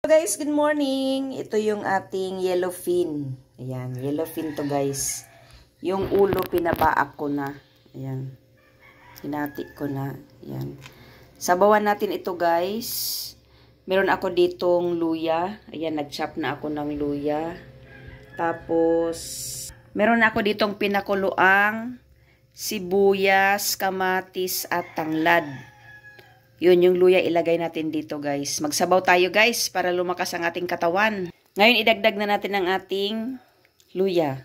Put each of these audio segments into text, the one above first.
Guys, good morning. Ito yung ating yellowfin. Ayan, yellowfin to guys. Yung ulo pinabaak ko na. Ayan. Hinati ko na. Ayan. Sabawan natin ito guys. Meron ako ditong luya. Ayan, nag-chop na ako ng luya. Tapos, meron ako ditong pinakuluang sibuyas, kamatis at tanglad. Yun, yung luya ilagay natin dito guys. Magsabaw tayo guys para lumakas ang ating katawan. Ngayon idagdag na natin ang ating luya.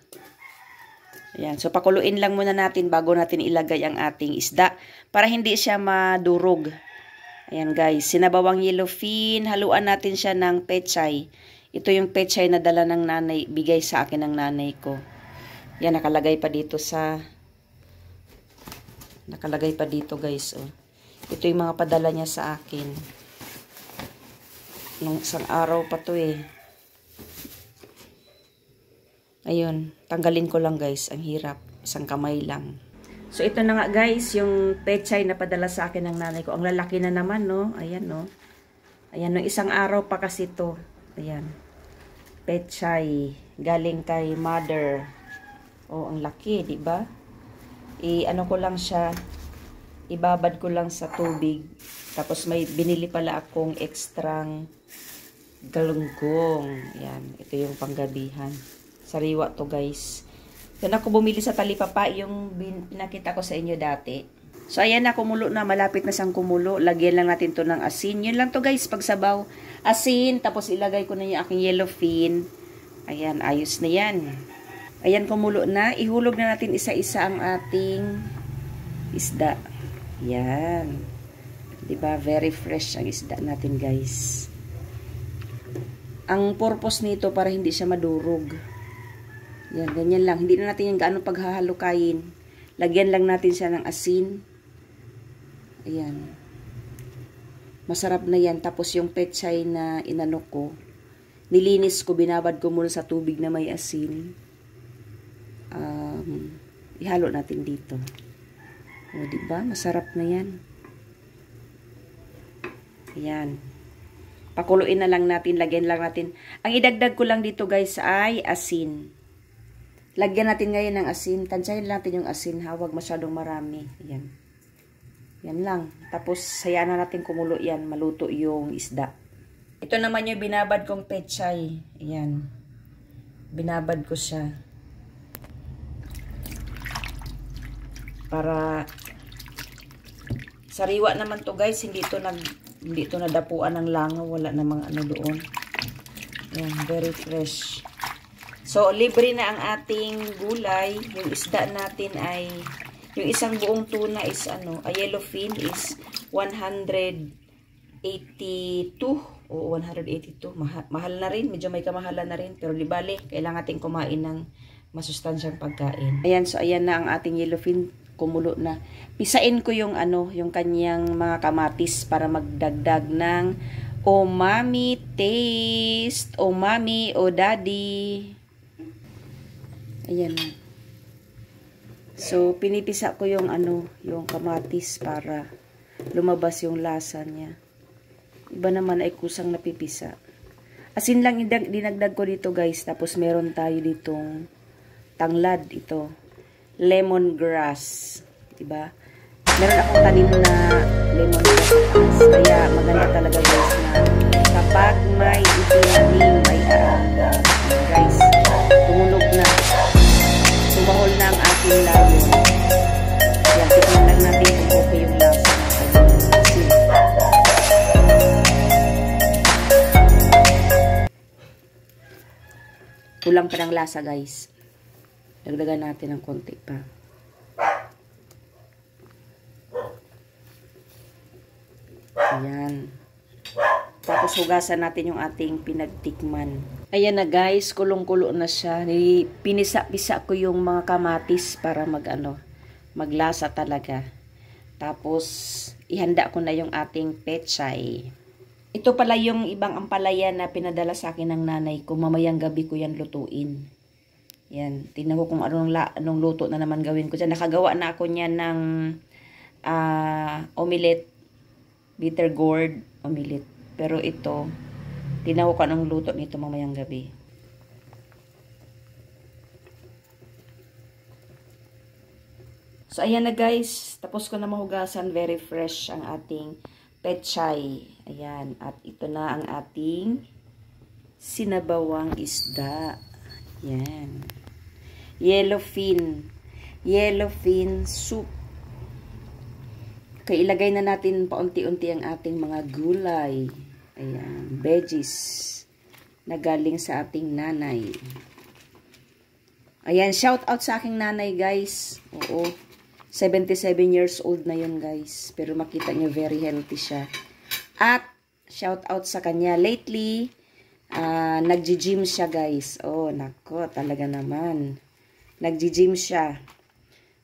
Ayan, so pakuluin lang muna natin bago natin ilagay ang ating isda para hindi siya madurog. Ayan guys, sinabawang yellowfin, haluan natin siya ng pechay. Ito yung pechay na dala ng nanay, bigay sa akin ng nanay ko. Yan, nakalagay pa dito guys, oh. Ito yung mga padala niya sa akin. Nung isang araw pa to eh. Ayun, tanggalin ko lang guys. Ang hirap. Isang kamay lang. So ito na nga guys, yung pechay na padala sa akin ng nanay ko. Ang lalaki na naman, no? Ayan, no? Ayan, nung isang araw pa kasi to. Ayan. Pechay. Galing kay mother. Oh, ang laki, di ba? Ano ko lang siya. Ibabad ko lang sa tubig. Tapos may binili pala akong ekstrang galunggong. Yan. Ito yung panggabihan. Sariwa to guys. Yan ako bumili sa talipapa. Yung pinakita ko sa inyo dati. So ayan na, kumulo na. Malapit na siyang kumulo. Lagyan lang natin to ng asin. Yun lang to guys. Pagsabaw. Asin. Tapos ilagay ko na yung aking yellowfin. Ayan. Ayos na yan. Ayan, kumulo na. Ihulog na natin isa-isa ang ating isda. Yan. Diba? Very fresh ang isda natin, guys. Ang purpose nito para hindi siya madurog. Yan, ganyan lang. Hindi na natin yung gaano paghahalukayin. Lagyan lang natin siya ng asin. Ayan. Masarap na yan. Tapos yung pechay na inano ko, nilinis ko, binabad ko muna sa tubig na may asin. Ihalo natin dito. O, diba? Masarap na yan. Ayan. Pakuluin na lang natin. Lagyan lang natin. Ang idagdag ko lang dito guys ay asin. Lagyan natin ngayon ng asin. Tansyahin natin yung asin ha. Huwag masyadong marami. Ayan. Yan lang. Tapos hayaan na natin kumulo yan. Maluto yung isda. Ito naman yung binabad kong pechay. Ayan. Binabad ko siya. Para sariwa naman to guys, hindi to nadapuan ng langaw, wala namang ano doon. Yan, very fresh. So libre na ang ating gulay. Yung isda natin ay yung isang buong tuna is ano, a yellowfin is 182 o 182. Mahal na rin, medyo may kamahalan na rin, pero di bale, kailangan natin kumain ng masustansyang pagkain. Ayan, so ayan na ang ating yellowfin. Kumulo na. Pisain ko yung ano, yung kanyang mga kamatis para magdagdag ng umami taste. Umami o daddy. Ayan. So, pinipisa ko yung ano, yung kamatis para lumabas yung lasa niya. Iba naman ay kusang napipisa. Asin lang dinagdag ko dito guys. Tapos meron tayo ditong tanglad ito. Lemongrass, diba? Meron akong tanim na lemongrass, kaya maganda talaga guys na kapag may itinanim, may guys, tumunog na, tumahol na ang ating layo. Yan, tignan lang natin kung okay yung lasa natin. Kulang pa ng lasa guys. Dagdagan natin ng konti pa. Ayan. Tapos hugasan natin yung ating pinagtikman. Ayan na guys, kulong-kulo na siya. Pinisa-pisa ko yung mga kamatis para maglasa talaga. Tapos ihanda ko na yung ating pechay. Ito pala yung ibang ampalaya na pinadala sa akin ng nanay ko. Mamayang gabi ko yan lutuin. Yan, tingnan ko kung anong luto na naman gawin ko dyan. Nakagawa na ako niyan ng omelette, bitter gourd omelette. Pero ito, Tinaw ko ng luto nito mamayang gabi. So, ayan na guys. Tapos ko na mahugasan. Very fresh ang ating pechay. Ayan. At ito na ang ating sinabawang isda. Ayan. Yellowfin. Yellowfin soup. Okay, ilagay na natin paunti-unti ang ating mga gulay. Ayan. Veggies. Na galing sa ating nanay. Ayan. Shout out sa aking nanay guys. Oo. 77 years old na yun guys. Pero makita niyo very healthy siya. At shout out sa kanya. Lately, nagji-gym siya guys. Oh, nako, talaga naman. Nagji-gym siya.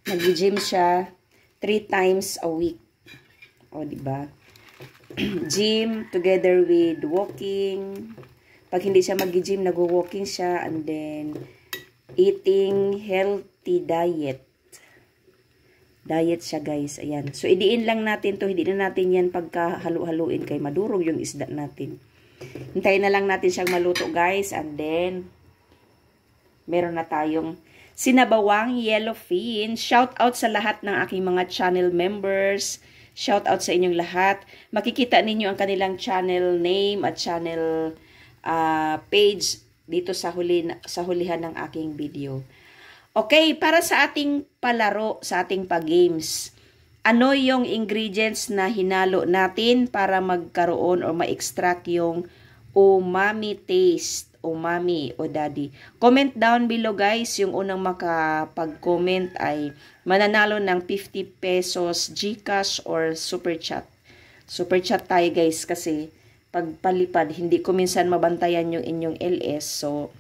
Nagji-gym siya 3 times a week. Oh, diba? Gym together with walking. Pag hindi siya mag-gym, nag-walking siya. And then, eating healthy diet. Diet siya guys. Ayan. So, idiin lang natin to. Hindi na natin yan pagka halu-haluin kay madurog yung isda natin. Hintayin na lang natin siyang maluto guys. And then, meron na tayong sinabawang yellowfin. Shout out sa lahat ng aking mga channel members. Shout out sa inyong lahat. Makikita ninyo ang kanilang channel name at channel page dito sa hulihan ng aking video. Okay, para sa ating palaro, sa ating pag-games, ano yung ingredients na hinalo natin para magkaroon o ma-extract yung umami taste, umami o daddy? Comment down below guys, yung unang makapag-comment ay mananalo ng 50 pesos GCash or Super Chat. Super Chat tayo guys kasi pagpalipad, hindi ko minsan mabantayan yung inyong LS, so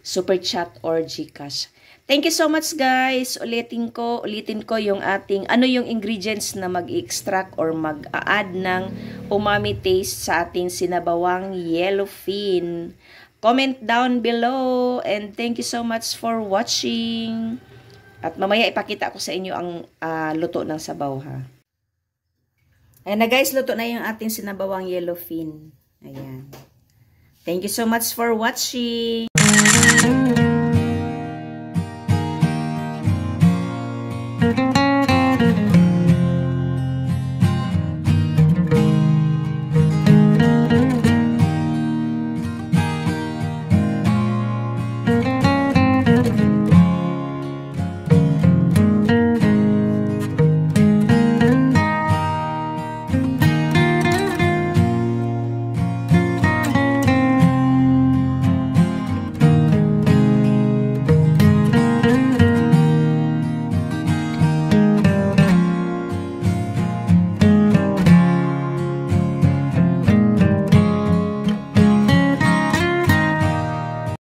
Super Chat or GCash. Thank you so much guys. Ulitin ko yung ating, ano yung ingredients na mag-extract or mag-add ng umami taste sa ating sinabawang yellowfin. Comment down below and thank you so much for watching. At mamaya ipakita ko sa inyo ang luto ng sabaw ha. Ayan na guys, luto na yung ating sinabawang yellowfin. Ayan. Thank you so much for watching. Thank you.